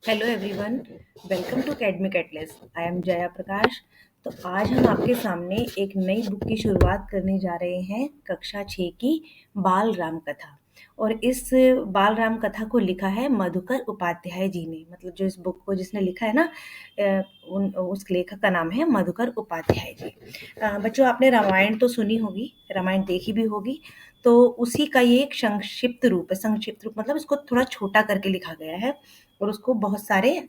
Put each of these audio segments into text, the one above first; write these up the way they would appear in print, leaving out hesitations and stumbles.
Hello everyone, welcome to academic atlas. I am Jaya Prakash. तो आज हम आपके सामने एक नई बुक की शुरुआत करने जा रहे हैं, कक्षा 6 की बाल राम कथा। और इस बाल राम कथा को लिखा है मधुकर उपाध्याय जी ने। मतलब जो इस बुक को जिसने लिखा है ना, उस लेखक का नाम है मधुकर उपाध्याय जी। बच्चों, आपने रामायण तो सुनी होगी, रामायण देखी भी होगी। तो उसी का ये एक संक्षिप्त रूप है। संक्षिप्त रूप मतलब इसको थोड़ा छोटा करके लिखा गया है और उसको बहुत सारे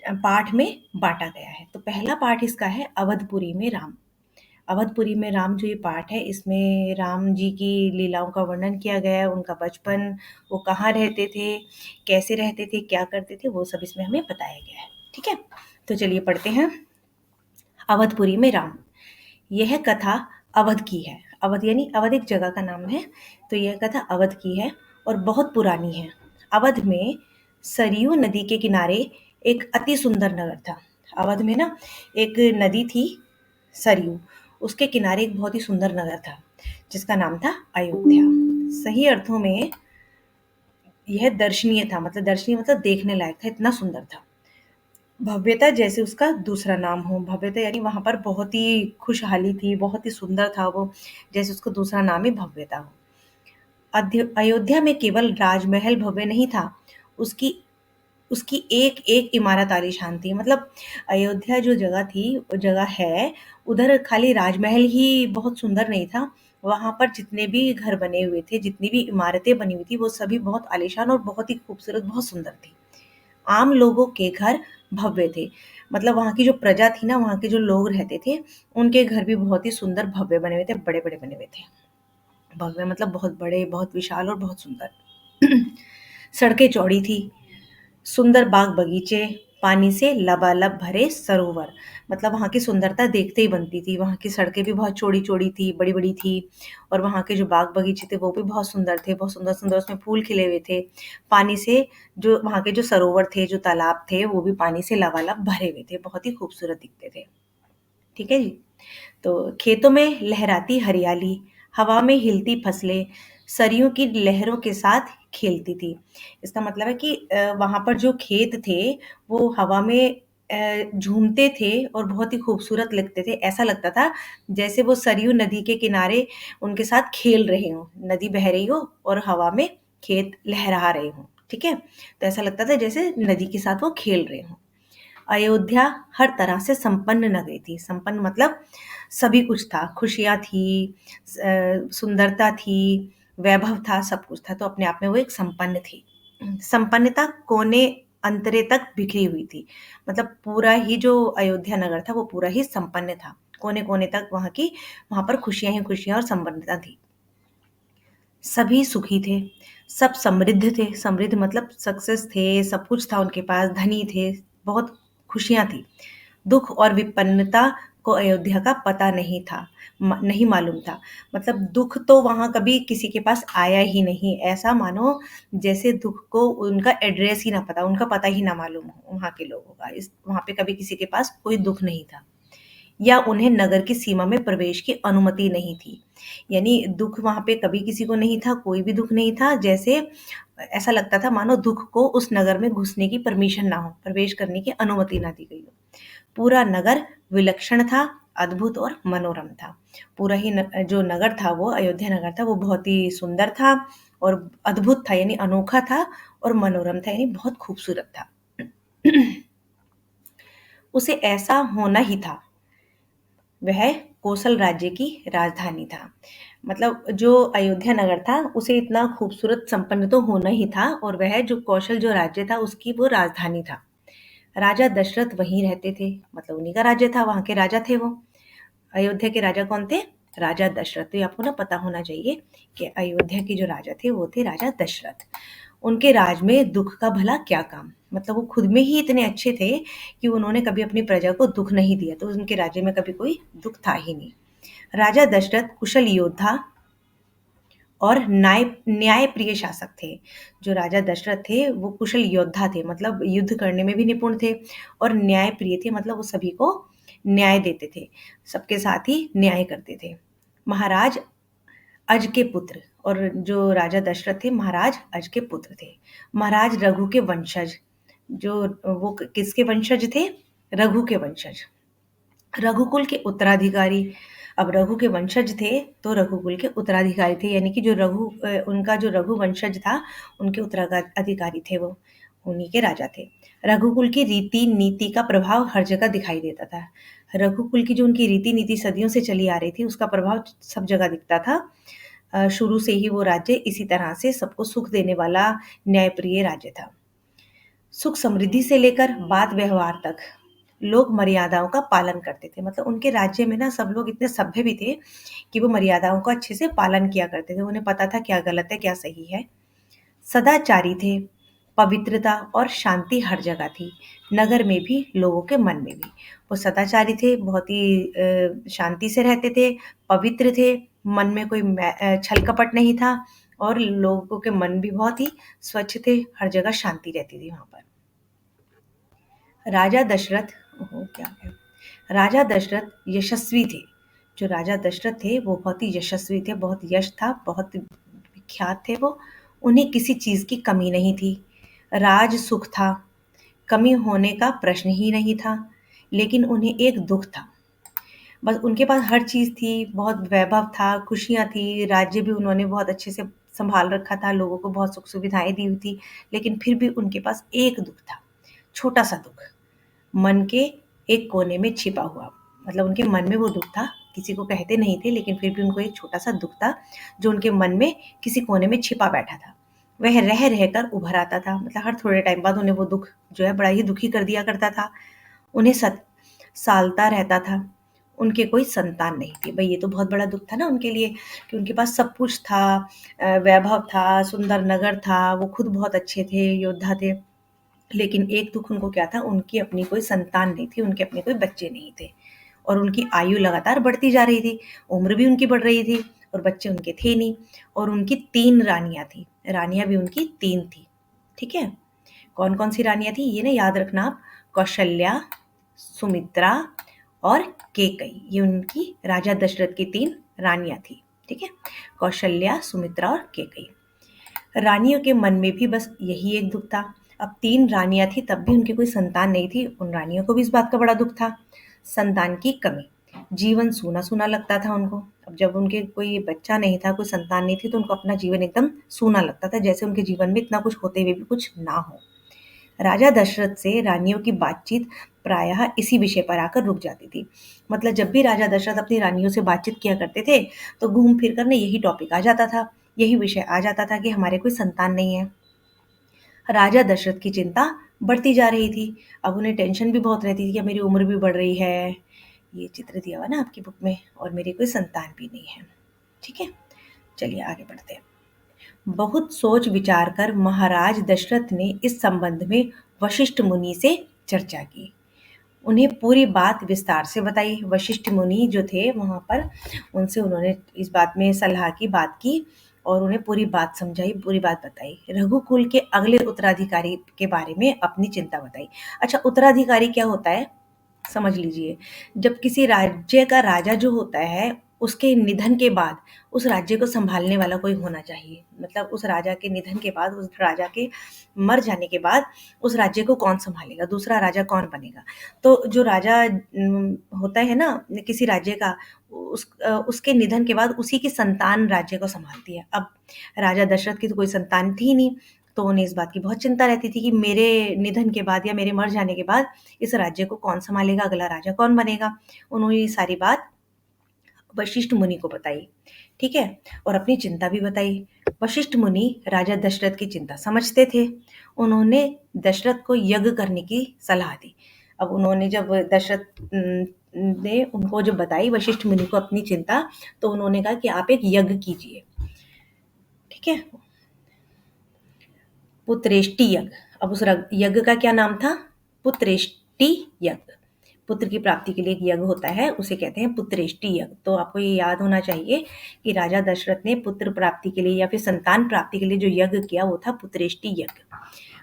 पाठ में बांटा गया है। तो पहला पाठ इसका है अवधपुरी में राम। अवधपुरी में राम जो ये पाठ है, इसमें राम जी की लीलाओं का वर्णन किया गया है, उनका बचपन, वो कहाँ रहते थे, कैसे रहते थे, क्या करते थे, वो सब इसमें हमें बताया गया है। ठीक है, तो चलिए पढ़ते हैं। अवधपुरी में राम। यह कथा अवध की है। अवध यानी अवध एक जगह का नाम है। तो यह कथा अवध की है और बहुत पुरानी है। अवध में सरयू नदी के किनारे एक अति सुंदर नगर था। अवध में ना एक नदी थी, सरयू। उसके किनारे एक बहुत ही सुंदर नगर था जिसका नाम था अयोध्या। सही अर्थों में यह दर्शनीय था। मतलब दर्शनीय मतलब देखने लायक था, इतना सुंदर था। भव्यता जैसे उसका दूसरा नाम हो। भव्यता यानी वहां पर बहुत ही खुशहाली थी, बहुत ही सुंदर था वो, जैसे उसका दूसरा नाम ही भव्यता हो। अयोध्या में केवल राजमहल भव्य नहीं था, उसकी उसकी एक एक इमारत आलीशान थी। मतलब अयोध्या जो जगह थी, वो जगह है, उधर खाली राजमहल ही बहुत सुंदर नहीं था। वहां पर जितने भी घर बने हुए थे, जितनी भी इमारतें बनी हुई थी, वो सभी बहुत आलीशान और बहुत ही खूबसूरत, बहुत सुंदर थी। आम लोगों के घर भव्य थे। मतलब वहाँ की जो प्रजा थी ना, वहाँ के जो लोग रहते थे, उनके घर भी बहुत ही सुंदर भव्य बने हुए थे, बड़े-बड़े बने हुए थे। भव्य मतलब बहुत बड़े, बहुत विशाल और बहुत सुंदर। सड़कें चौड़ी थी, सुंदर बाग बगीचे, पानी से लबालब भरे सरोवर। मतलब वहाँ की सुंदरता देखते ही बनती थी। वहाँ की सड़कें भी बहुत चौड़ी-चौड़ी थी, बड़ी-बड़ी थी और वहाँ के जो बाग बगीचे थे वो भी बहुत सुंदर थे, बहुत सुंदर-सुंदर उसमें फूल खिले हुए थे। पानी से जो वहाँ के जो सरोवर थे, जो तालाब थे, वो भी पानी से लबालब भरे हुए थे, बहुत ही खूबसूरत दिखते थे। ठीक है जी? तो खेतों में लहराती हरियाली, हवा में हिलती फसलें, सरयू की लहरों के साथ खेलती थी। इसका मतलब है कि वहाँ पर जो खेत थे, वो हवा में झूमते थे और बहुत ही खूबसूरत लगते थे। ऐसा लगता था जैसे वो सरयू नदी के किनारे उनके साथ खेल रहे हों। नदी बह रही हो और हवा में खेत लहरा रहे हों। ठीक है? तो ऐसा लगता था जैसे नदी के साथ वो खेल रहे हों। अयोध्या हर तरह से संपन्न नगरी थी। संपन्न मतलब सभी कुछ था, खुशियाँ थी, सुंदरता थी, वैभव था, सब कुछ था। तो अपने आप में वो एक संपन्न थी। संपन्नता कोने अंतरे तक बिखरी हुई थी। मतलब पूरा ही जो अयोध्या नगर था, वो पूरा ही संपन्न था। कोने-कोने तक वहाँ पर खुशियाँ ही खुशियाँ और संपन्नता थी। सभी सुखी थे, सब समृद्ध थे। समृद्ध मतलब सक्सेस थे, सब कुछ था उनके पास, धनी थे, बहुत खुशियाँ थी। दुःख और विपन्नता को अयोध्या का पता नहीं था, नहीं मालूम था। मतलब दुःख तो वहाँ कभी किसी के पास आया ही नहीं। ऐसा मानो जैसे दुःख को उनका एड्रेस ही ना पता, उनका पता ही ना मालूम हो वहाँ के लोगों का। इस वहाँ पे कभी किसी के पास कोई दुःख नहीं था। या उन्हें नगर की सीमा में प्रवेश की अनुमति नहीं थी। यानी दुःख वहाँ पे कभी किसी को नहीं था, कोई भी दुःख नहीं था। जैसे ऐसा लगता था मानो दुःख को उस नगर में घुसने की परमिशन ना हो, प्रवेश करने की अनुमति ना दी गई हो। पूरा नगर विलक्षण था, अद्भुत और मनोरम था। पूरा ही जो नगर था, वो अयोध्या नगर था, वो बहुत ही सुंदर था और अद्भुत था, यानी अनोखा था और मनोरम था, यानी बहुत खूबसूरत था। उसे ऐसा होना ही था। वह कोसल राज्य की राजधानी था। मतलब जो अयोध्या नगर था, उसे इतना खूबसूरत संपन्न तो होना ही था और वह जो कौशल जो राज्य था, उसकी वो राजधानी था। राजा दशरथ वहीं रहते थे, मतलब उन्हीं का राज्य था, वहाँ के राजा थे वो। अयोध्या के राजा कौन थे? राजा दशरथ। तो ये आपको ना पता होना चाहिए कि अयोध्या के जो राजा थे, वो थे राजा दशरथ। उनके राज में दुःख का भला क्या काम? मतलब वो खुद में ही इतने अच्छे थे कि उन्होंने कभी अपनी प्रजा को दुःख नहीं दिया, तो उनके राज्य में कभी कोई दुःख था ही नहीं। राजा दशरथ कुशल योद्धा और न्यायप्रिय शासक थे। जो राजा दशरथ थे, वो कुशल योद्धा थे, मतलब युद्ध करने में भी निपुण थे और न्यायप्रिय थे, मतलब वो सभी को न्याय देते थे, सबके साथ ही न्याय करते थे। महाराज अज के पुत्र, और जो राजा दशरथ थे, महाराज अज के पुत्र थे। महाराज रघु के वंशज, जो वो किसके वंशज थे? रघु के वंशज, रघुकुल के उत्तराधिकारी। अब रघु के वंशज थे तो रघुकुल के उत्तराधिकारी थे, यानी कि जो उनका जो रघु वंशज था, उनके उत्तराधिकारी थे वो, उन्हीं के राजा थे। रघुकुल की रीति नीति का प्रभाव हर जगह दिखाई देता था। रघुकुल की जो उनकी रीति नीति सदियों से चली आ रही थी, उसका प्रभाव सब जगह दिखता था। शुरू से ही वो राज्य इसी तरह से सबको सुख देने वाला न्यायप्रिय राज्य था। सुख समृद्धि से लेकर बात व्यवहार तक लोग मर्यादाओं का पालन करते थे। मतलब उनके राज्य में ना सब लोग इतने सभ्य भी थे कि वो मर्यादाओं का अच्छे से पालन किया करते थे। उन्हें पता था क्या गलत है क्या सही है। सदाचारी थे। पवित्रता और शांति हर जगह थी, नगर में भी लोगों के मन में भी। वो सदाचारी थे, बहुत ही शांति से रहते थे, पवित्र थे, मन में कोई छल कपट नहीं था, और लोगों के मन भी बहुत ही स्वच्छ थे, हर जगह शांति रहती थी वहां पर। राजा दशरथ, ओहो क्या है, राजा दशरथ यशस्वी थे। जो राजा दशरथ थे वो बहुत ही यशस्वी थे, बहुत यश था, बहुत विख्यात थे वो। उन्हें किसी चीज की कमी नहीं थी। राज सुख था, कमी होने का प्रश्न ही नहीं था। लेकिन उन्हें एक दुख था। बस उनके पास हर चीज थी, बहुत वैभव था, खुशियां थी, राज्य भी उन्होंने बहुत अच्छे से संभाल रखा था, लोगों को बहुत सुख सुविधाएं दी हुई थी। लेकिन फिर भी उनके पास एक दुख था, छोटा सा दुख, मन के एक कोने में छिपा हुआ। मतलब उनके मन में वो दुख था, किसी को कहते नहीं थे, लेकिन फिर भी उनको एक छोटा सा दुख था जो उनके मन में किसी कोने में छिपा बैठा था। वह रह रहकर उभर आता था। मतलब हर थोड़े टाइम बाद उन्हें वो दुख जो है बड़ा ही दुखी कर दिया करता था। उन्हें सालता रहता था। उनके कोई संतान नहीं थी। भाई ये तो बहुत बड़ा दुख था ना उनके लिए, कि उनके पास सब कुछ था, वैभव था, सुंदर नगर था, वो खुद बहुत अच्छे थे, योद्धा थे। लेकिन एक दुख उनको क्या था, उनकी अपनी कोई संतान नहीं थी, उनके अपने कोई बच्चे नहीं थे। और उनकी आयु लगातार बढ़ती जा रही थी, उम्र भी उनकी बढ़ रही थी, और बच्चे उनके थे नहीं। और उनकी 3 रानियां थी, रानियां भी उनकी 3 थी। ठीक है, कौन कौन सी रानियां थी ये ना याद रखना आप। कौशल्या, सुमित्रा और केकई, ये उनकी राजा दशरथ की 3 रानियां थी। ठीक है, कौशल्या, सुमित्रा और केकई। रानियों के मन में भी बस यही एक दुख था। अब 3 रानियां थी, तब भी उनकी कोई संतान नहीं थी। उन रानियों को भी इस बात का बड़ा दुख था, संतान की कमी। जीवन सूना सूना लगता था उनको। अब जब उनके कोई बच्चा नहीं था, कोई संतान नहीं थी, तो उनको अपना जीवन एकदम सूना लगता था, जैसे उनके जीवन में इतना कुछ होते हुए भी कुछ ना हो। राजा दशरथ से रानियों की बातचीत प्रायः इसी विषय पर आकर रुक जाती थी। मतलब जब भी राजा दशरथ अपनी रानियों से बातचीत किया करते थे, तो घूम फिर कर ना यही टॉपिक आ जाता था, यही विषय आ जाता था कि हमारे कोई संतान नहीं है। राजा दशरथ की चिंता बढ़ती जा रही थी। अब उन्हें टेंशन भी बहुत रहती थी कि अब मेरी उम्र भी बढ़ रही है, ये चित्र दिया हुआ ना आपकी बुक में, और मेरी कोई संतान भी नहीं है। ठीक है, चलिए आगे बढ़ते हैं। बहुत सोच विचार कर महाराज दशरथ ने इस संबंध में वशिष्ठ मुनि से चर्चा की। उन्हें पूरी बात विस्तार से बताई। वशिष्ठ मुनि जो थे वहां पर, उनसे उन्होंने इस बात में सलाह की, बात की, और उन्हें पूरी बात समझाई, पूरी बात बताई। रघुकुल के अगले उत्तराधिकारी के बारे में अपनी चिंता बताई। अच्छा, उत्तराधिकारी क्या होता है समझ लीजिए। जब किसी राज्य का राजा जो होता है, उसके निधन के बाद उस राज्य को संभालने वाला कोई होना चाहिए। मतलब उस राजा के निधन के बाद, उस राजा के मर जाने के बाद उस राज्य को कौन संभालेगा, दूसरा राजा कौन बनेगा। तो जो राजा होता है ना किसी राज्य का, उसके निधन के बाद उसी की संतान राज्य को संभालती है। अब राजा दशरथ की तो कोई संतान थी नहीं, तो उन्हें इस बात की बहुत चिंता रहती थी कि मेरे निधन के बाद या मेरे मर जाने के बाद इस राज्य को कौन संभालेगा, अगला राजा कौन बनेगा। उन्होंने ये सारी बात वशिष्ठ मुनि को बताई। ठीक है, और अपनी चिंता भी बताई। वशिष्ठ मुनि राजा दशरथ की चिंता समझते थे। उन्होंने दशरथ को यज्ञ करने की सलाह दी। अब उन्होंने जब दशरथ ने उनको जब बताई वशिष्ठ मुनि को अपनी चिंता, तो उन्होंने कहा कि आप एक यज्ञ कीजिए। ठीक है, पुत्रेष्टि यज्ञ। अब उस यज्ञ का क्या नाम था? पुत्रेष्टि यज्ञ। पुत्र की प्राप्ति के लिए एक यज्ञ होता है, उसे कहते हैं पुत्रेष्टि यज्ञ। तो आपको ये याद होना चाहिए कि राजा दशरथ ने पुत्र प्राप्ति के लिए या फिर संतान प्राप्ति के लिए जो यज्ञ किया वो था पुत्रेष्टि यज्ञ।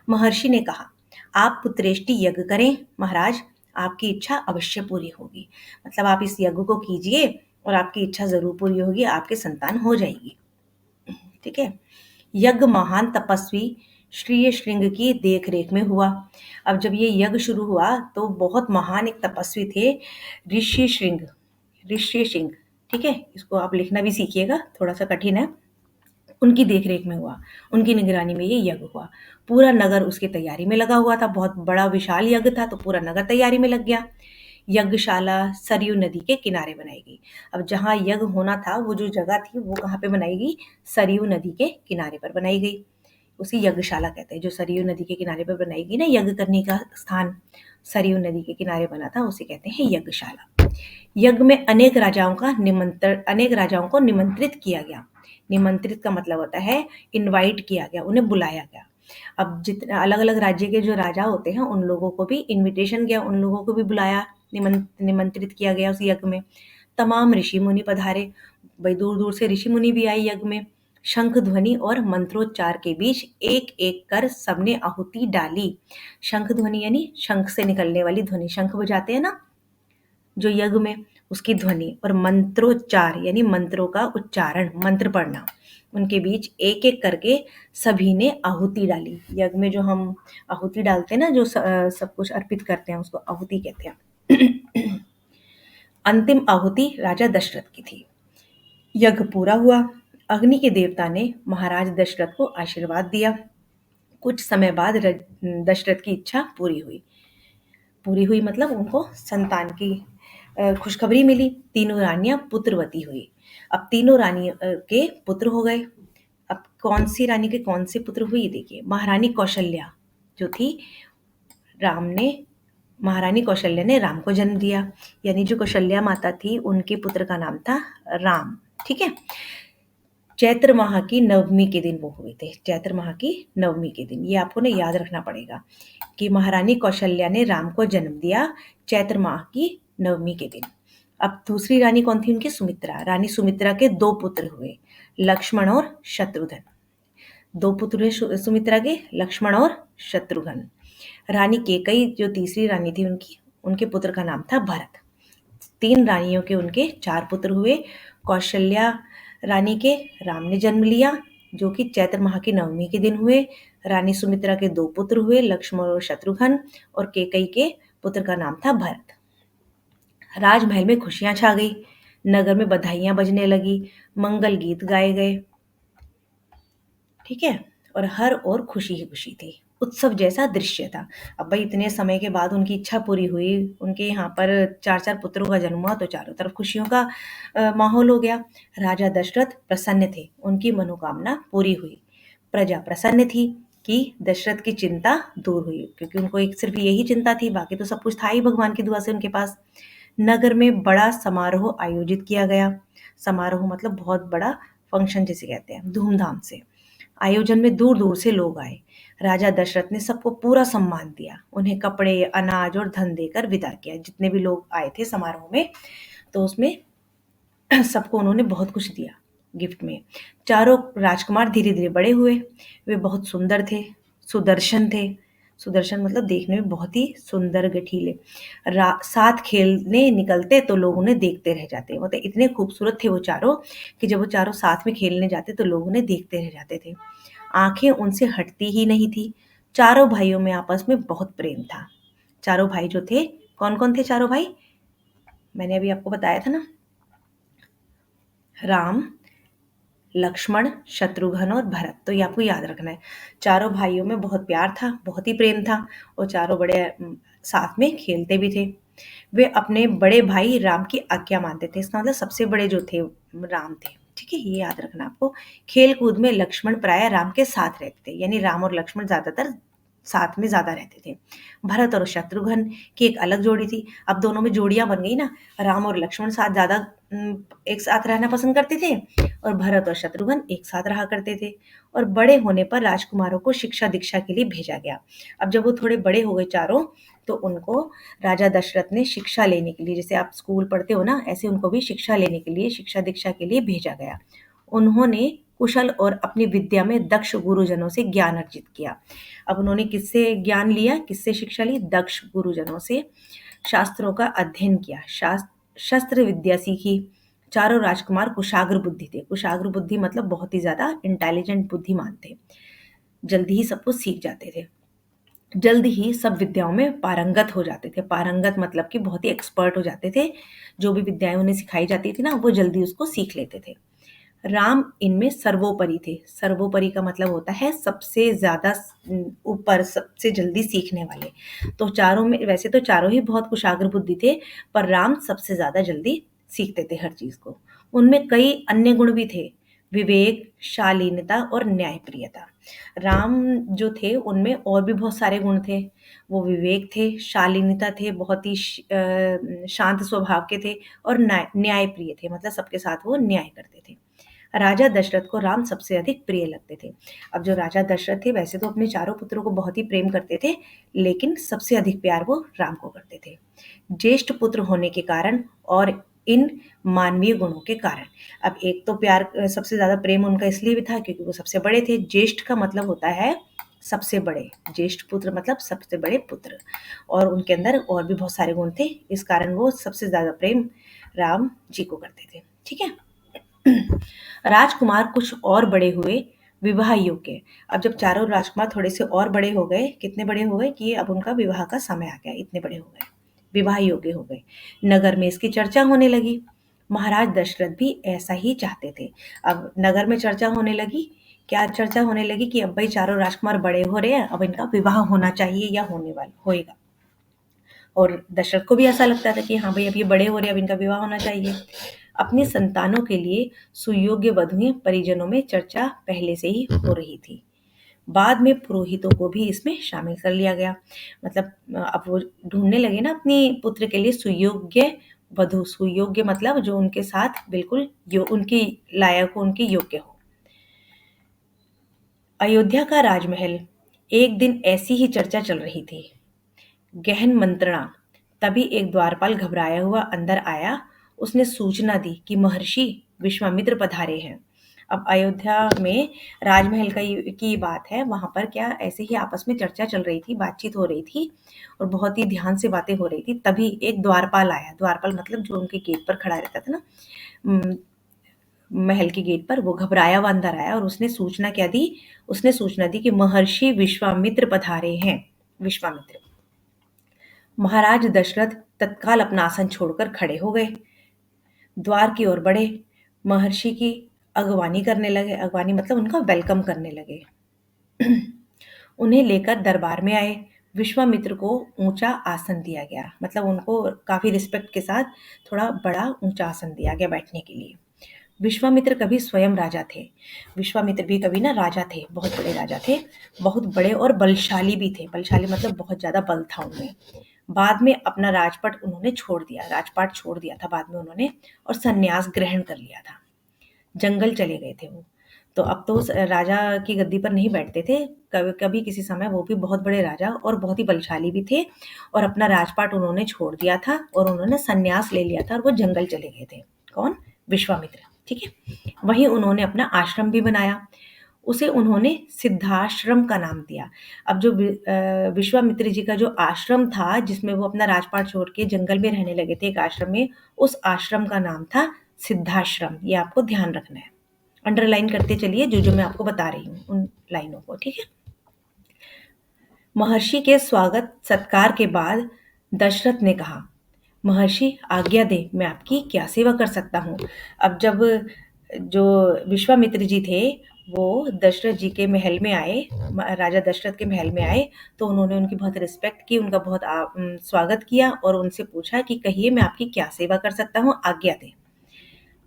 महर्षि ने कहा, आप पुत्रेष्टि यज्ञ करें महाराज, आपकी इच्छा अवश्य पूरी होगी। मतलब आप इस यज्ञ को कीजिए और आपकी इच्छा जरूर पूरी होगी, आपके संतान हो जाएगी। ठीक है, यज्ञ महान तपस्वी श्री श्रृंग की देख रेख में हुआ। अब जब ये यज्ञ शुरू हुआ तो बहुत महान एक तपस्वी थे, ऋषि श्रृंग। ऋषि श्रृंग, ठीक है, इसको आप लिखना भी सीखिएगा, थोड़ा सा कठिन है। उनकी देखरेख में हुआ, उनकी निगरानी में ये यज्ञ हुआ। पूरा नगर उसकी तैयारी में लगा हुआ था, बहुत बड़ा विशाल यज्ञ था तो पूरा नगर तैयारी में लग गया। यज्ञशाला सरयू नदी के किनारे बनाई गई। अब जहाँ यज्ञ होना था वो जो जगह थी वो कहाँ पे बनाई गई? सरयू नदी के किनारे पर बनाई गई। उसी यज्ञशाला कहते हैं, जो सरयू नदी के किनारे पर बनाई गई ना, यज्ञ करने का स्थान सरयू नदी के किनारे बना था, उसे कहते हैं यज्ञशाला। यज्ञ में अनेक राजाओं को निमंत्रित किया गया। निमंत्रित का मतलब होता है इनवाइट किया गया, उन्हें बुलाया गया। अब जितने अलग अलग राज्य के जो राजा होते हैं उन लोगों को भी इनविटेशन गया, उन लोगों को भी बुलाया, निमंत्रित किया गया उस यज्ञ में। तमाम ऋषि मुनि पधारे, भाई दूर दूर से ऋषि मुनि भी आए यज्ञ में। शंख ध्वनि और मंत्रोच्चार के बीच एक एक कर सबने आहुति डाली। शंख ध्वनि यानी शंख से निकलने वाली ध्वनि, शंख बजाते हैं ना जो यज्ञ में, उसकी ध्वनि, और मंत्रोच्चार यानी मंत्रों का उच्चारण, मंत्र पढ़ना, उनके बीच एक एक करके सभी ने आहुति डाली। यज्ञ में जो हम आहुति डालते हैं ना, जो सब कुछ अर्पित करते हैं, उसको आहुति कहते हैं। अंतिम आहुति राजा दशरथ की थी। यज्ञ पूरा हुआ। अग्नि के देवता ने महाराज दशरथ को आशीर्वाद दिया। कुछ समय बाद दशरथ की इच्छा पूरी हुई। पूरी हुई मतलब उनको संतान की खुशखबरी मिली। तीनों रानियां पुत्रवती हुई। अब तीनों रानियों के पुत्र हो गए। अब कौन सी रानी के कौन से पुत्र हुई देखिए। महारानी कौशल्या जो थी, राम ने महारानी कौशल्या ने राम को जन्म दिया, यानी जो कौशल्या माता थी उनके पुत्र का नाम था राम, ठीक है। चैत्र माह की नवमी के दिन वो हुए थे। चैत्र माह की नवमी के दिन, ये आपको ना याद रखना पड़ेगा कि महारानी कौशल्या ने राम को जन्म दिया चैत्र माह की नवमी के दिन। अब दूसरी रानी कौन थी उनकी? सुमित्रा। रानी सुमित्रा के दो पुत्र हुए, लक्ष्मण और शत्रुघ्न। दो पुत्र हुए सुमित्रा के, लक्ष्मण और शत्रुघ्न। रानी केकई जो तीसरी रानी थी उनकी, उनके पुत्र का नाम था भरत। तीन रानियों के उनके चार पुत्र हुए। कौशल्या रानी के राम ने जन्म लिया जो कि चैत्र माह की नवमी के दिन हुए। रानी सुमित्रा के दो पुत्र हुए, लक्ष्मण और शत्रुघ्न, और केकई के पुत्र का नाम था भरत। राजमहल में खुशियां छा गई, नगर में बधाइयां बजने लगी, मंगल गीत गाए गए, ठीक है, और हर ओर खुशी ही खुशी थी। उत्सव जैसा दृश्य था। अब भाई इतने समय के बाद उनकी इच्छा पूरी हुई, उनके यहाँ पर चार चार पुत्रों का जन्म हुआ तो चारों तरफ खुशियों का माहौल हो गया। राजा दशरथ प्रसन्न थे, उनकी मनोकामना पूरी हुई। प्रजा प्रसन्न थी कि दशरथ की चिंता दूर हुई, क्योंकि उनको एक सिर्फ यही चिंता थी, बाकी तो सब कुछ था ही भगवान की दुआ से उनके पास। नगर में बड़ा समारोह आयोजित किया गया। समारोह मतलब बहुत बड़ा फंक्शन जिसे कहते हैं, धूमधाम से। आयोजन में दूर दूर से लोग आए। राजा दशरथ ने सबको पूरा सम्मान दिया, उन्हें कपड़े, अनाज और धन देकर विदा किया। जितने भी लोग आए थे समारोह में तो उसमें सबको उन्होंने बहुत कुछ दिया गिफ्ट में। चारों राजकुमार धीरे धीरे बड़े हुए। वे बहुत सुंदर थे, सुदर्शन थे। सुदर्शन मतलब देखने में बहुत ही सुंदर, गठीले। साथ खेलने निकलते तो लोग उन्हें देखते रह जाते, मतलब इतने खूबसूरत थे वो चारों कि जब वो चारों साथ में खेलने जाते तो लोग उन्हें देखते रह जाते थे। आंखें उनसे हटती ही नहीं थी। चारों भाइयों में आपस में बहुत प्रेम था। चारों भाई जो थे, कौन कौन थे चारों भाई? मैंने अभी आपको बताया था ना, राम, लक्ष्मण, शत्रुघ्न और भरत। तो ये आपको याद रखना है। चारों भाइयों में बहुत प्यार था, बहुत ही प्रेम था, और चारों बड़े साथ में खेलते भी थे। वे अपने बड़े भाई राम की आज्ञा मानते थे। इसका मतलब सबसे बड़े जो थे राम थे, ठीक है, ये याद रखना आपको। खेल कूद में लक्ष्मण प्राय राम के साथ रहते थे, यानी राम और लक्ष्मण ज्यादातर साथ में ज्यादा रहते थे। भरत और शत्रुघ्न की एक अलग जोड़ी थी। अब दोनों में जोड़ियां बन गई ना, राम और लक्ष्मण साथ ज्यादा एक साथ रहना पसंद करते थे, और भरत और शत्रुघ्न एक साथ रहा करते थे। और बड़े होने पर राजकुमारों को शिक्षा दीक्षा के लिए भेजा गया। अब जब वो थोड़े बड़े हो गए चारों, तो उनको राजा दशरथ ने शिक्षा लेने के लिए, जैसे आप स्कूल पढ़ते हो ना, ऐसे उनको भी शिक्षा लेने के लिए, शिक्षा दीक्षा के लिए भेजा गया। उन्होंने कुशल और अपनी विद्या में दक्ष गुरुजनों से ज्ञान अर्जित किया। अब उन्होंने किससे ज्ञान लिया, किससे शिक्षा ली? दक्ष गुरुजनों से। शास्त्रों का अध्ययन किया, शस्त्र विद्या सीखी। चारों राजकुमार कुशाग्र बुद्धि थे। कुशाग्र बुद्धि मतलब बहुत ही ज्यादा इंटेलिजेंट, बुद्धिमान थे। जल्दी ही सब कुछ सीख जाते थे, जल्द ही सब विद्याओं में पारंगत हो जाते थे। पारंगत मतलब कि बहुत ही एक्सपर्ट हो जाते थे। जो भी विद्याएं उन्हें सिखाई जाती थी ना, वो जल्दी उसको सीख लेते थे। राम इनमें सर्वोपरि थे। सर्वोपरि का मतलब होता है सबसे ज़्यादा ऊपर, सबसे जल्दी सीखने वाले। तो चारों में, वैसे तो चारों ही बहुत कुशाग्र बुद्धि थे, पर राम सबसे ज़्यादा जल्दी सीखते थे हर चीज़ को। उनमें कई अन्य गुण भी थे, विवेक, शालीनता और न्यायप्रियता। राम जो थे उनमें और भी बहुत सारे गुण थे। वो विवेक थे, शालीनता थे, बहुत ही शांत स्वभाव के थे, और न्यायप्रिय थे, मतलब सबके साथ वो न्याय करते थे। राजा दशरथ को राम सबसे अधिक प्रिय लगते थे। अब जो राजा दशरथ थे वैसे तो अपने चारों पुत्रों को बहुत ही प्रेम करते थे, लेकिन सबसे अधिक प्यार वो राम को करते थे। ज्येष्ठ पुत्र होने के कारण और इन मानवीय गुणों के कारण। अब एक तो प्यार, सबसे ज्यादा प्रेम उनका इसलिए भी था क्योंकि वो सबसे बड़े थे। ज्येष्ठ का मतलब होता है सबसे बड़े, ज्येष्ठ पुत्र मतलब सबसे बड़े पुत्र, और उनके अंदर और भी बहुत सारे गुण थे, इस कारण वो सबसे ज्यादा प्रेम राम जी को करते थे। ठीक है। राजकुमार कुछ और बड़े हुए, विवाह योग्य। अब जब चारों राजकुमार थोड़े से और बड़े हो गए, कितने बड़े हो गए कि अब उनका विवाह का समय आ गया, इतने बड़े हो गए, विवाह योग्य हो गए। नगर में इसकी चर्चा होने लगी। महाराज दशरथ भी ऐसा ही चाहते थे। अब नगर में चर्चा होने लगी। क्या चर्चा होने लगी कि अब भाई चारों राजकुमार बड़े हो रहे हैं, अब इनका विवाह होना चाहिए या होने वाला होएगा। और दशरथ को भी ऐसा लगता था कि हाँ भाई अब ये बड़े हो रहे हैं, अब इनका विवाह होना चाहिए। अपनी संतानों के लिए सुयोग्य वधुएं परिजनों में चर्चा पहले से ही हो रही थी। बाद में पुरोहितों को भी इसमें शामिल कर लिया गया। मतलब अब वो ढूंढने लगे ना अपनी पुत्र के लिए सुयोग्य वधु। सुयोग्य मतलब जो उनके साथ बिल्कुल उनकी लायक हो, उनकी योग्य हो। अयोध्या का राजमहल, एक दिन ऐसी ही चर्चा चल रही थी, गहन मंत्रणा। तभी एक द्वारपाल घबराया हुआ अंदर आया। उसने सूचना दी कि महर्षि विश्वामित्र पधारे हैं। अब अयोध्या में राजमहल की बात है, वहां पर क्या ऐसे ही आपस में चर्चा चल रही थी, बातचीत हो रही थी, और बहुत ही ध्यान से बातें हो रही थी। तभी एक द्वारपाल आया। द्वारपाल मतलब जो उनके गेट पर खड़ा रहता था ना, उम, महल के गेट पर, वो घबराया हुआ अंदर आया और उसने सूचना क्या दी? उसने सूचना दी कि महर्षि विश्वामित्र पधारे हैं। विश्वामित्र। महाराज दशरथ तत्काल अपना आसन छोड़कर खड़े हो गए, द्वार की ओर बढ़े, महर्षि की अगवानी करने लगे। अगवानी मतलब उनका वेलकम करने लगे। उन्हें लेकर दरबार में आए। विश्वामित्र को ऊंचा आसन दिया गया, मतलब उनको काफी रिस्पेक्ट के साथ थोड़ा बड़ा ऊंचा आसन दिया गया बैठने के लिए। विश्वामित्र कभी स्वयं राजा थे। विश्वामित्र भी कभी ना राजा थे, बहुत बड़े राजा थे, बहुत बड़े और बलशाली भी थे। बलशाली मतलब बहुत ज्यादा बल था उनमें। बाद में अपना राजपाट उन्होंने छोड़ दिया, राजपाट छोड़ दिया था बाद में उन्होंने, और संन्यास ग्रहण कर लिया था। जंगल चले गए थे वो। तो अब तो उस राजा की गद्दी पर नहीं बैठते थे। कभी कभी किसी समय वो भी बहुत बड़े राजा और बहुत ही बलशाली भी थे, और अपना राजपाट उन्होंने छोड़ दिया था और उन्होंने संन्यास ले लिया था, और वो जंगल चले गए थे। कौन? विश्वामित्र। ठीक है। वहीं उन्होंने अपना आश्रम भी बनाया। उसे उन्होंने सिद्धाश्रम का नाम दिया। अब जो विश्वामित्र जी का जो आश्रम था, जिसमें वो अपना राजपाट छोड़ के जंगल में रहने लगे थे एक आश्रम में, उस आश्रम का नाम था सिद्धाश्रम। ये आपको ध्यान रखना है, अंडरलाइन करते चलिए जो जो मैं आपको बता रही हूँ उन लाइनों को। ठीक है। महर्षि के स्वागत सत्कार के बाद दशरथ ने कहा, महर्षि आज्ञा दे, मैं आपकी क्या सेवा कर सकता हूँ। अब जब जो विश्वामित्र जी थे वो दशरथ जी के महल में आए, राजा दशरथ के महल में आए, तो उन्होंने उनकी बहुत रिस्पेक्ट की, उनका बहुत स्वागत किया और उनसे पूछा कि कहिए मैं आपकी क्या सेवा कर सकता हूँ, आज्ञा दें।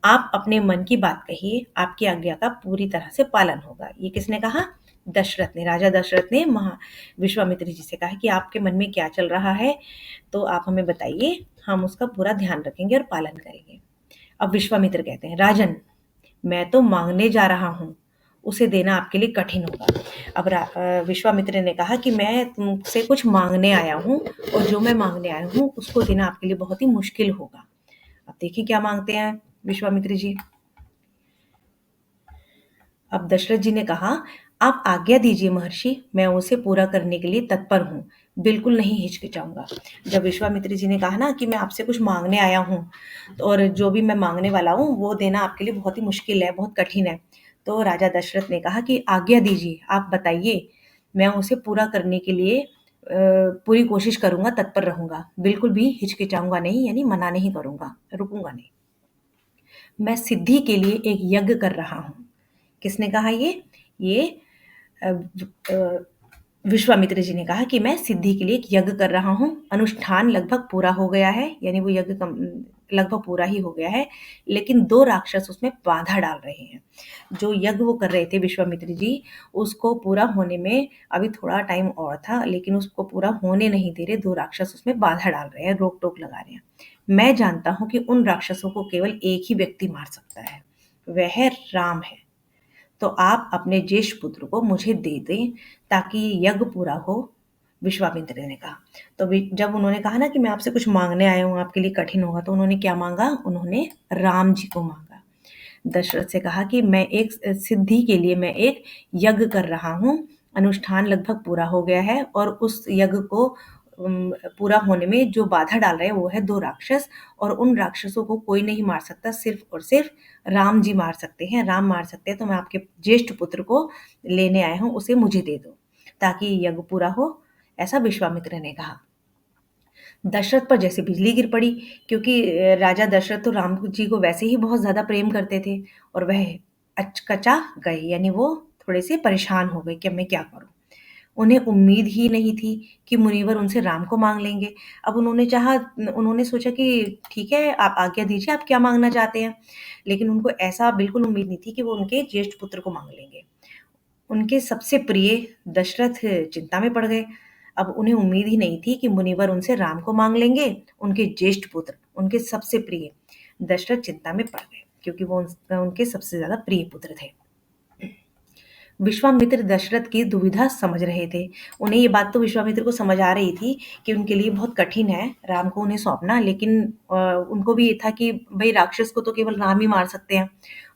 आप अपने मन की बात कहिए, आपकी आज्ञा का पूरी तरह से पालन होगा। ये किसने कहा? दशरथ ने। राजा दशरथ ने महा विश्वामित्र जी से कहा कि आपके मन में क्या चल रहा है, तो आप हमें बताइए, हम उसका पूरा ध्यान रखेंगे और पालन करेंगे। अब विश्वामित्र कहते हैं, राजन, मैं तो मांगने जा रहा हूँ, उसे देना आपके लिए कठिन होगा। अब विश्वामित्र ने कहा कि मैं तुमसे कुछ मांगने आया हूँ, और जो मैं मांगने आया हूँ उसको देना आपके लिए बहुत ही मुश्किल होगा। अब देखिए क्या मांगते हैं विश्वामित्र जी। अब दशरथ जी ने कहा, आप आज्ञा दीजिए महर्षि, मैं उसे पूरा करने के लिए तत्पर हूँ, बिल्कुल नहीं हिचकिचाऊंगा। जब विश्वामित्र जी ने कहा ना कि मैं आपसे कुछ मांगने आया हूँ, और जो भी मैं मांगने वाला हूँ वो देना आपके लिए बहुत ही मुश्किल है, बहुत कठिन है, तो राजा दशरथ ने कहा कि आज्ञा दीजिए, आप बताइए, मैं उसे पूरा करने के लिए पूरी कोशिश करूँगा, तत्पर रहूँगा, बिल्कुल भी हिचकिचाऊँगा नहीं, यानी मना नहीं करूँगा, रुकूँगा नहीं। मैं सिद्धि के लिए एक यज्ञ कर रहा हूँ। किसने कहा ये? ये अ, अ, विश्वामित्र जी ने कहा कि मैं सिद्धि के लिए एक यज्ञ कर रहा हूँ। अनुष्ठान लगभग पूरा हो गया है, यानी वो यज्ञ लगभग पूरा ही हो गया है, लेकिन 2 राक्षस उसमें बाधा डाल रहे हैं। जो यज्ञ वो कर रहे थे विश्वामित्र जी, उसको पूरा होने में अभी थोड़ा टाइम और था, लेकिन उसको पूरा होने नहीं दे रहे, 2 राक्षस उसमें बाधा डाल रहे हैं, रोक-टोक लगा रहे हैं। मैं जानता हूँ कि उन राक्षसों को केवल एक ही व्यक्ति मार सकता है, वह राम है। तो आप अपने ज्येष्ठ पुत्र को मुझे दे दें ताकि यज्ञ पूरा हो। विश्वामित्र ने कहा। तो जब उन्होंने कहा ना कि मैं आपसे कुछ मांगने आया हूँ, आपके लिए कठिन होगा, तो उन्होंने क्या मांगा? उन्होंने राम जी को मांगा। दशरथ से कहा कि मैं एक सिद्धि के लिए मैं एक यज्ञ कर रहा हूँ, अनुष्ठान लगभग पूरा हो गया है और उस यज्ञ को पूरा होने में जो बाधा डाल रहे हैं वो है 2 राक्षस, और उन राक्षसों को कोई नहीं मार सकता, सिर्फ और सिर्फ राम जी मार सकते हैं, राम मार सकते हैं। तो मैं आपके ज्येष्ठ पुत्र को लेने आया हूँ, उसे मुझे दे दो ताकि यज्ञ पूरा हो, ऐसा विश्वामित्र ने कहा। दशरथ पर जैसे बिजली गिर पड़ी, क्योंकि राजा दशरथ तो राम जी को वैसे ही बहुत ज़्यादा प्रेम करते थे, और वह अचकचा गए, यानी वो थोड़े से परेशान हो गए कि अब मैं क्या करूं। उन्हें उम्मीद ही नहीं थी कि मुनिवर उनसे राम को मांग लेंगे। अब उन्होंने सोचा कि ठीक है, आप आज्ञा दीजिए, आप क्या मांगना चाहते हैं। लेकिन उनको ऐसा बिल्कुल उम्मीद नहीं थी कि वो उनके ज्येष्ठ पुत्र को मांग लेंगे। उनके सबसे प्रिय दशरथ चिंता में पड़ गए। अब उन्हें उम्मीद ही नहीं थी कि मुनिवर उनसे राम को मांग लेंगे। उनके ज्येष्ठ पुत्र, उनके सबसे प्रिय दशरथ चिंता में पड़ गए, क्योंकि वो उनके सबसे ज्यादा प्रिय पुत्र थे। विश्वामित्र दशरथ की दुविधा समझ रहे थे। उन्हें ये बात तो विश्वामित्र को समझ आ रही थी कि उनके लिए बहुत कठिन है राम को उन्हें सौंपना, लेकिन उनको भी ये था कि भई राक्षस को तो केवल राम ही मार सकते हैं।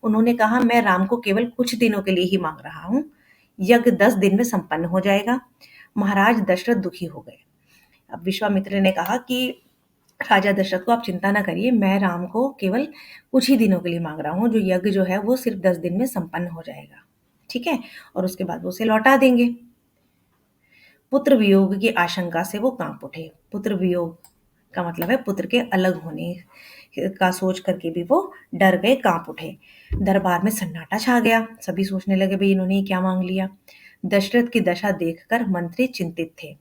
उन्होंने कहा, मैं राम को केवल कुछ दिनों के लिए ही माँग रहा हूँ। यज्ञ 10 दिन में संपन्न हो जाएगा। महाराज दशरथ दुखी हो गए। अब विश्वामित्र ने कहा कि राजा दशरथ को आप चिंता ना करिए, मैं राम को केवल कुछ ही दिनों के लिए माँग रहा हूँ, जो यज्ञ जो है वो सिर्फ 10 दिन में संपन्न हो जाएगा। ठीक है? और उसके बाद वो उसे लौटा देंगे। पुत्र वियोग की आशंका से वो काँप उठे। पुत्र वियोग का मतलब है पुत्र के अलग होने का सोच करके भी वो डर गए, काँप उठे। दरबार में सन्नाटा छा गया। सभी सोचने लगे, भई इन्होंने ये क्या माँग लिया? दशरथ की दशा देखकर मंत्री चिंतित थे,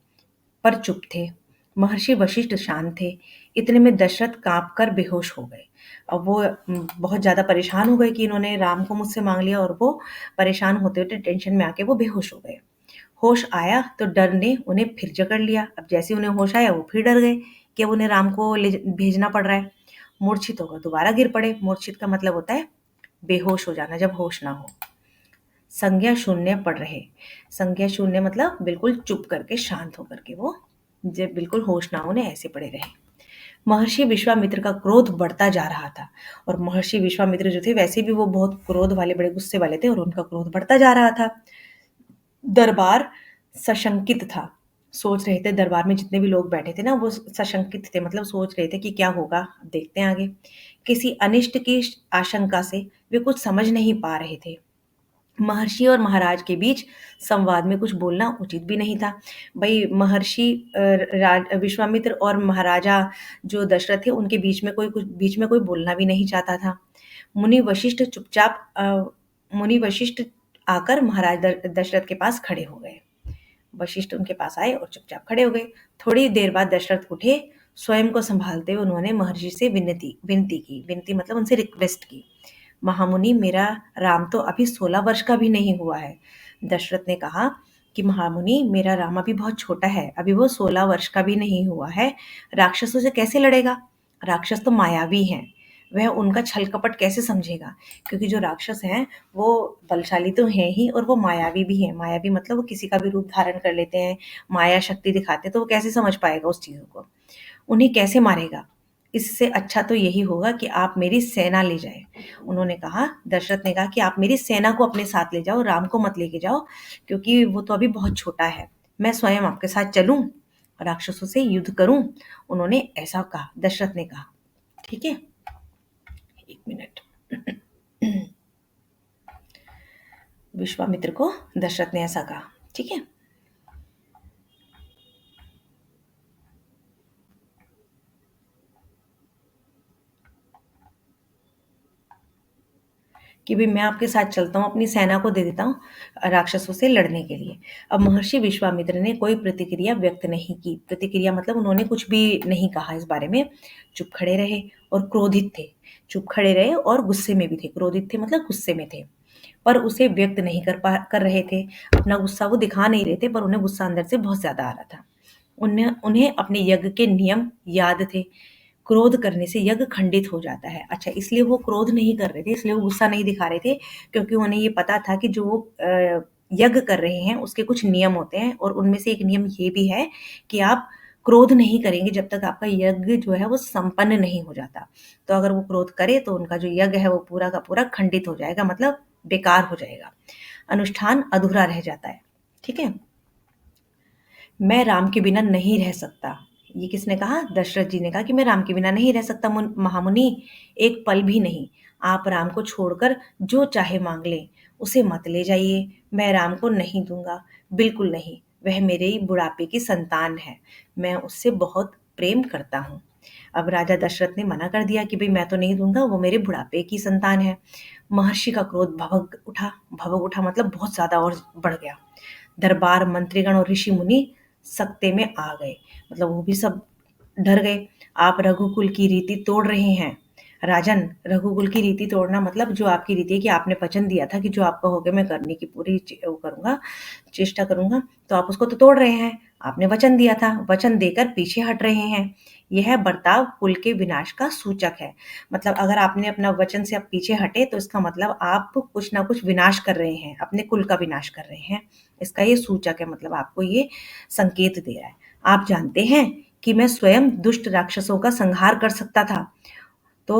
पर चुप थे। महर्षि वशिष्ठ शांत थे। इतने में दशरथ काँप कर बेहोश हो गए। अब वो बहुत ज़्यादा परेशान हो गए कि इन्होंने राम को मुझसे माँग लिया, और वो परेशान होते-होते टेंशन में आके वो बेहोश हो गए। होश आया तो डर ने उन्हें फिर जकड़ लिया। अब जैसे ही उन्हें होश आया, वो फिर डर गए कि अब उन्हें राम को भेजना पड़ रहा है। मूर्छित होकर दोबारा गिर पड़े। मूर्छित का मतलब होता है बेहोश हो जाना, जब होश ना हो। संज्ञा शून्य पड़ रहे। संज्ञा शून्य मतलब बिल्कुल चुप करके, शांत होकर के वो जब बिल्कुल होश ना होने ऐसे पड़े रहे। महर्षि विश्वामित्र का क्रोध बढ़ता जा रहा था, और महर्षि विश्वामित्र जो थे वैसे भी वो बहुत क्रोध वाले, बड़े गुस्से वाले थे, और उनका क्रोध बढ़ता जा रहा था। दरबार सशंकित था। सोच रहे थे, दरबार में जितने भी लोग बैठे थे ना, वो सशंकित थे, मतलब सोच रहे थे कि क्या होगा, अब देखते हैं आगे। किसी अनिष्ट की आशंका से वे कुछ समझ नहीं पा रहे थे। महर्षि और महाराज के बीच संवाद में कुछ बोलना उचित भी नहीं था। भई महर्षि विश्वामित्र और महाराजा जो दशरथ थे, उनके बीच में कोई बोलना भी नहीं चाहता था। मुनि वशिष्ठ आकर महाराज दशरथ के पास खड़े हो गए। वशिष्ठ उनके पास आए और चुपचाप खड़े हो गए। थोड़ी देर बाद दशरथ उठे। स्वयं को संभालते हुए उन्होंने महर्षि से विनती की। विनती मतलब उनसे रिक्वेस्ट की। महामुनि, मेरा राम तो अभी 16 वर्ष का भी नहीं हुआ है। दशरथ ने कहा कि महामुनि, मेरा राम अभी बहुत छोटा है, अभी वो 16 वर्ष का भी नहीं हुआ है। राक्षसों से कैसे लड़ेगा? राक्षस तो मायावी हैं, वह उनका छल कपट कैसे समझेगा? क्योंकि जो राक्षस हैं वो बलशाली तो हैं ही, और वो मायावी भी हैं। मायावी मतलब वो किसी का भी रूप धारण कर लेते हैं, माया शक्ति दिखाते हैं, तो वो कैसे समझ पाएगा उस चीज़ों को? उन्हें कैसे मारेगा? इससे अच्छा तो यही होगा कि आप मेरी सेना ले जाएँ। उन्होंने कहा, दशरथ ने कहा कि आप मेरी सेना को अपने साथ ले जाओ, राम को मत लेके जाओ, क्योंकि वो तो अभी बहुत छोटा है। मैं स्वयं आपके साथ चलूँ, राक्षसों से युद्ध करूँ? उन्होंने ऐसा कहा, दशरथ ने कहा। ठीक है? 1 मिनट। विश्वामित्र को दशरथ ने ऐसा कहा। ठीक है। कि भाई मैं आपके साथ चलता हूँ, अपनी सेना को दे देता हूँ राक्षसों से लड़ने के लिए। अब महर्षि विश्वामित्र ने कोई प्रतिक्रिया व्यक्त नहीं की। प्रतिक्रिया मतलब उन्होंने कुछ भी नहीं कहा इस बारे में, चुप खड़े रहे और क्रोधित थे। चुप खड़े रहे और गुस्से में भी थे। क्रोधित थे मतलब गुस्से में थे, पर उसे व्यक्त नहीं कर रहे थे। अपना गुस्सा वो दिखा नहीं रहे थे, पर उन्हें गुस्सा अंदर से बहुत ज्यादा आ रहा था। उन्हें उन्हें अपने यज्ञ के नियम याद थे। क्रोध करने से यज्ञ खंडित हो जाता है। अच्छा, इसलिए वो क्रोध नहीं कर रहे थे, इसलिए वो गुस्सा नहीं दिखा रहे थे, क्योंकि उन्हें ये पता था कि जो वो यज्ञ कर रहे हैं उसके कुछ नियम होते हैं, और उनमें से एक नियम ये भी है कि आप क्रोध नहीं करेंगे जब तक आपका यज्ञ जो है वो संपन्न नहीं हो जाता। तो अगर वो क्रोध करे तो उनका जो यज्ञ है वो पूरा का पूरा खंडित हो जाएगा, मतलब बेकार हो जाएगा, अनुष्ठान अधूरा रह जाता है। ठीक है। मैं राम के बिना नहीं रह सकता। ये किसने कहा? दशरथ जी ने कहा कि मैं राम के बिना नहीं रह सकता महामुनि, एक पल भी नहीं। आप राम को छोड़कर जो चाहे मांग लें, उसे मत ले जाइए। मैं राम को नहीं दूंगा, बिल्कुल नहीं। वह मेरे ही बुढ़ापे की संतान है, मैं उससे बहुत प्रेम करता हूँ। अब राजा दशरथ ने मना कर दिया कि भाई मैं तो नहीं दूंगा, वो मेरे बुढ़ापे की संतान है। महर्षि का क्रोध भभक उठा। भभक उठा मतलब बहुत ज्यादा और बढ़ गया। दरबार, मंत्रीगण और ऋषि मुनि सकते में आ गए, मतलब वो भी सब डर गए। आप रघुकुल की रीति तोड़ रहे हैं। राजन, रघुकुल की रीति तोड़ना मतलब जो आपकी रीति है कि आपने वचन दिया था कि जो आप कहोगे मैं करने की पूरी वो करूंगा, चेष्टा करूंगा, तो आप उसको तो तोड़ रहे हैं। आपने वचन दिया था, वचन देकर पीछे हट रहे हैं। यह बर्ताव कुल के विनाश का सूचक है। मतलब अगर आपने अपना वचन से आप पीछे हटे तो इसका मतलब आप कुछ ना कुछ विनाश कर रहे हैं, अपने कुल का विनाश कर रहे हैं। इसका ये सूचक है, मतलब आपको ये संकेत दे रहा है। आप जानते हैं कि मैं स्वयं दुष्ट राक्षसों का संहार कर सकता था। तो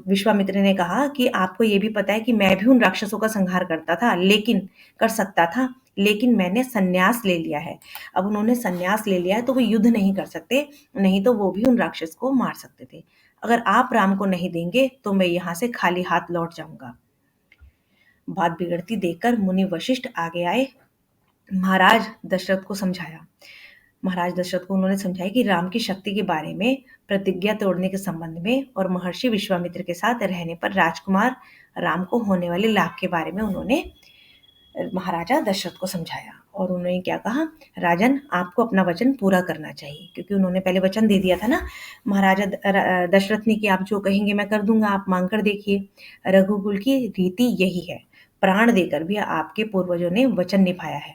विश्वामित्र ने कहा कि आपको ये भी पता है कि मैं भी उन राक्षसों का संहार करता था, लेकिन कर सकता था, लेकिन मैंने संन्यास ले लिया है। अब उन्होंने संन्यास ले लिया है तो वो युद्ध नहीं कर सकते, नहीं तो वो भी उन राक्षस को मार सकते थे। अगर आप राम को नहीं देंगे तो मैं यहाँ से खाली हाथ लौट जाऊंगा। बात बिगड़ती देखकर मुनि वशिष्ठ आगे आए। महाराज दशरथ को समझाया। महाराज दशरथ को उन्होंने समझाया कि राम की शक्ति के बारे में, प्रतिज्ञा तोड़ने के संबंध में, और महर्षि विश्वामित्र के साथ रहने पर राजकुमार राम को होने वाले लाभ के बारे में उन्होंने महाराजा दशरथ को समझाया। और उन्होंने क्या कहा? राजन, आपको अपना वचन पूरा करना चाहिए, क्योंकि उन्होंने पहले वचन दे दिया था ना महाराजा दशरथ ने कि आप जो कहेंगे मैं कर दूंगा, आप मांग कर देखिए। रघुकुल की रीति यही है। प्राण देकर भी आपके पूर्वजों ने वचन निभाया है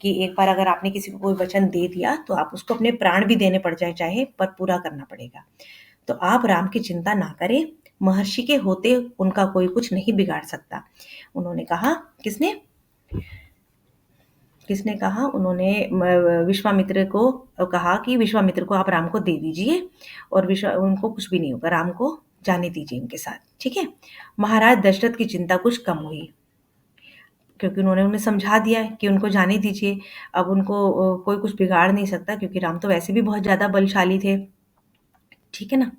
कि एक बार अगर आपने किसी को कोई वचन दे दिया तो आप उसको अपने प्राण भी देने पड़ जाए चाहे, पर पूरा करना पड़ेगा। तो आप राम की चिंता ना करें, महर्षि के होते उनका कोई कुछ नहीं बिगाड़ सकता। उन्होंने कहा। किसने? किसने कहा? उन्होंने विश्वामित्र को कहा कि विश्वामित्र को आप राम को दे दीजिए, और उनको कुछ भी नहीं होगा, राम को जाने दीजिए इनके साथ। ठीक है। महाराज दशरथ की चिंता कुछ कम हुई, क्योंकि उन्होंने उन्हें समझा दिया है कि उनको जाने दीजिए। अब उनको कोई कुछ बिगाड़ नहीं सकता, क्योंकि राम तो वैसे भी बहुत ज़्यादा बलशाली थे। ठीक है ना?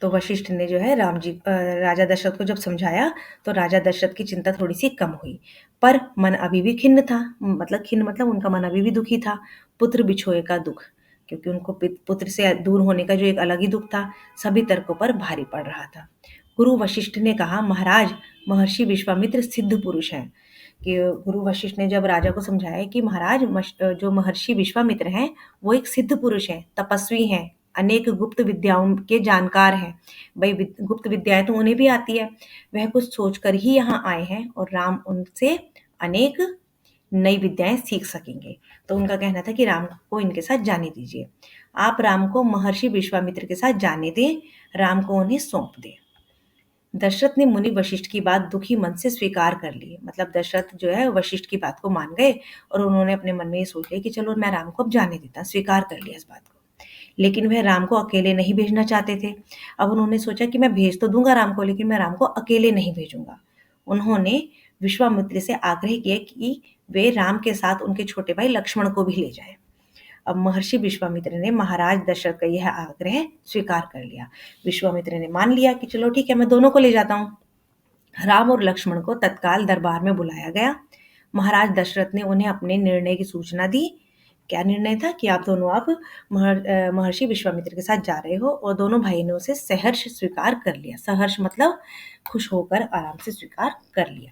तो वशिष्ठ ने जो है राजा दशरथ को जब समझाया तो राजा दशरथ की चिंता थोड़ी सी कम हुई, पर मन अभी भी खिन्न था। मतलब खिन्न मतलब उनका मन अभी भी दुखी था। पुत्र बिछोए का दुख, क्योंकि उनको पुत्र से दूर होने का जो एक अलग ही दुख था, सभी तर्कों पर भारी पड़ रहा था। गुरु वशिष्ठ ने कहा, महाराज, महर्षि विश्वामित्र सिद्ध पुरुष हैं। कि गुरु वशिष्ठ ने जब राजा को समझाया कि महाराज, जो महर्षि विश्वामित्र हैं वो एक सिद्ध पुरुष हैं, तपस्वी हैं, अनेक गुप्त विद्याओं के जानकार हैं। भाई गुप्त विद्याएं तो उन्हें भी आती है। वह कुछ सोचकर ही यहाँ आए हैं, और राम उनसे अनेक नई विद्याएं सीख सकेंगे। तो उनका कहना था कि राम को इनके साथ जाने दीजिए। आप राम को महर्षि विश्वामित्र के साथ जाने दें, राम को उन्हें सौंप दें। दशरथ ने मुनि वशिष्ठ की बात दुखी मन से स्वीकार कर ली। मतलब दशरथ जो है वशिष्ठ की बात को मान गए, और उन्होंने अपने मन में ये सोच लिया कि चलो मैं राम को अब जाने देता, स्वीकार कर लिया इस बात को। लेकिन वह राम को अकेले नहीं भेजना चाहते थे। अब उन्होंने सोचा कि मैं भेज तो दूंगा राम को, लेकिन मैं राम को अकेले नहीं भेजूंगा। उन्होंने विश्वामित्र से आग्रह किया कि वे राम के साथ उनके छोटे भाई लक्ष्मण को भी ले जाएं। अब महर्षि विश्वामित्र ने महाराज दशरथ का यह आग्रह स्वीकार कर लिया। विश्वामित्र ने मान लिया कि चलो ठीक है, मैं दोनों को ले जाता हूँ। राम और लक्ष्मण को तत्काल दरबार में बुलाया गया। महाराज दशरथ ने उन्हें अपने निर्णय की सूचना दी। क्या निर्णय था कि आप दोनों अब महर्षि विश्वामित्र के साथ जा रहे हो, और दोनों भाइयों ने उसे सहर्ष स्वीकार कर लिया। सहर्ष मतलब खुश होकर आराम से स्वीकार कर लिया।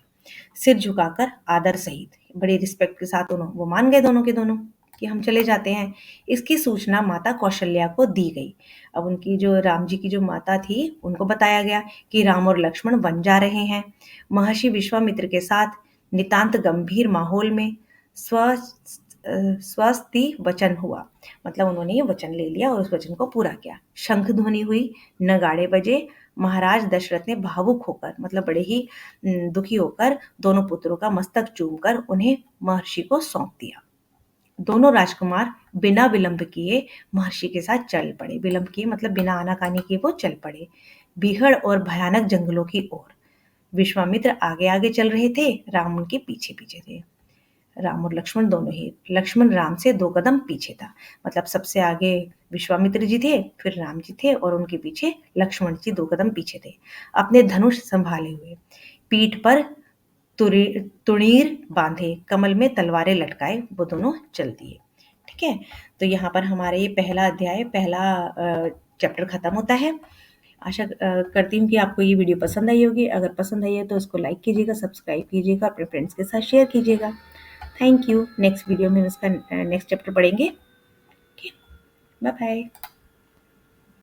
सिर झुकाकर आदर सहित बड़ी रिस्पेक्ट के साथ वो मान गए दोनों के दोनों कि हम चले जाते हैं। इसकी सूचना माता कौशल्या को दी गई। अब उनकी जो राम जी की जो माता थी उनको बताया गया कि राम और लक्ष्मण वन जा रहे हैं। महर्षि विश्वामित्र के साथ नितांत गंभीर माहौल में स्वस्ति वचन हुआ। मतलब उन्होंने ये वचन ले लिया और उस वचन को पूरा किया। शंख ध्वनि हुई, नगाड़े बजे। महाराज दशरथ ने भावुक होकर, मतलब बड़े ही दुखी होकर, दोनों पुत्रों का मस्तक चूमकर उन्हें महर्षि को सौंप दिया। दोनों राजकुमार बिना विलंब किए महर्षि के साथ चल पड़े। विलंब किए मतलब बिना आनाकानी किए वो चल पड़े, बीहड़ और भयानक जंगलों की ओर। विश्वामित्र आगे आगे चल रहे थे, राम उनके पीछे पीछे थे। राम और लक्ष्मण दोनों ही। लक्ष्मण राम से 2 कदम पीछे था। मतलब सबसे आगे विश्वामित्र जी थे, फिर राम जी थे, और उनके पीछे लक्ष्मण जी 2 कदम पीछे थे, अपने धनुष संभाले हुए, पीठ पर तुणीर बांधे, कमल में तलवारें लटकाए वो दोनों चल दिए। ठीक है, तो यहाँ पर हमारा ये पहला अध्याय, पहला चैप्टर खत्म होता है। आशा करती हूँ कि आपको ये वीडियो पसंद आई होगी। अगर पसंद आई है तो उसको लाइक कीजिएगा, सब्सक्राइब कीजिएगा, अपने फ्रेंड्स के साथ शेयर कीजिएगा। Thank you. नेक्स्ट वीडियो में इसका नेक्स्ट चैप्टर पढ़ेंगे। Okay, bye bye.